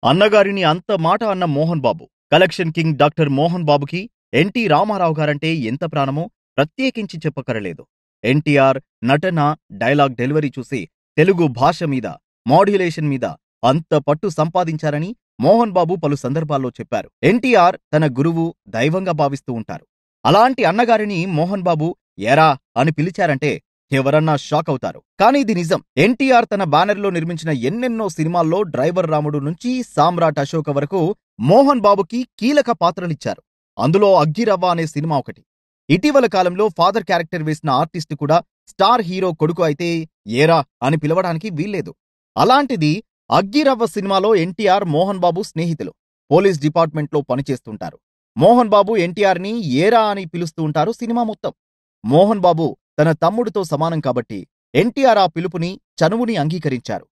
అన్నగారిని అంత మాట అన్న Mohan Babu, collection king doctor Mohan బాబుకి ఎన్టీ రామారావు గారంటే ఎంత ప్రాణమో ప్రత్యేకించి చెప్పకరలేదు. ఎన్టీఆర్ నటన, డైలాగ్ డెలివరీ చూసి తెలుగు భాష మీద, మాడ్యులేషన్ మీద అంత పట్టు సంపాదించారని మోహన్ బాబు పలు సందర్భాల్లో చెప్పారు. ఎన్టీఆర్ తన గురువు, దైవంగా భావిస్తూ ఉంటారు. అలాంటి అన్నగారిని మోహన్ బాబు ఏరా అని పిలిచారంటే ఎవరన్నా షాక్ అవుతారు. కానీ ఇది నిజం. ఎన్టీఆర్ తన బ్యానర్లో నిర్మించిన ఎన్నెన్నో సినిమాల్లో డ్రైవర్ రాముడు నుంచి సామ్రాట్ అశోక వరకు మోహన్ బాబుకి కీలక పాత్రలిచ్చారు. అందులో అగ్గిరవ్వ అనే సినిమా ఒకటి. ఇటీవల కాలంలో ఫాదర్ క్యారెక్టర్ వేసిన ఆర్టిస్ట్ కూడా స్టార్ హీరో కొడుకు అయితే ఏరా అని పిలవడానికి వీల్లేదు. అలాంటిది అగ్గిరవ్వ సినిమాలో ఎన్టీఆర్, మోహన్ బాబు స్నేహితులు. పోలీస్ డిపార్ట్మెంట్లో పనిచేస్తుంటారు. మోహన్ బాబు ఎన్టీఆర్ని ఏరా అని పిలుస్తూ ఉంటారు సినిమా మొత్తం. మోహన్ బాబు తన తమ్ముడితో సమానం కాబట్టి ఎన్టీఆర్ ఆ పిలుపుని, చనువుని అంగీకరించారు.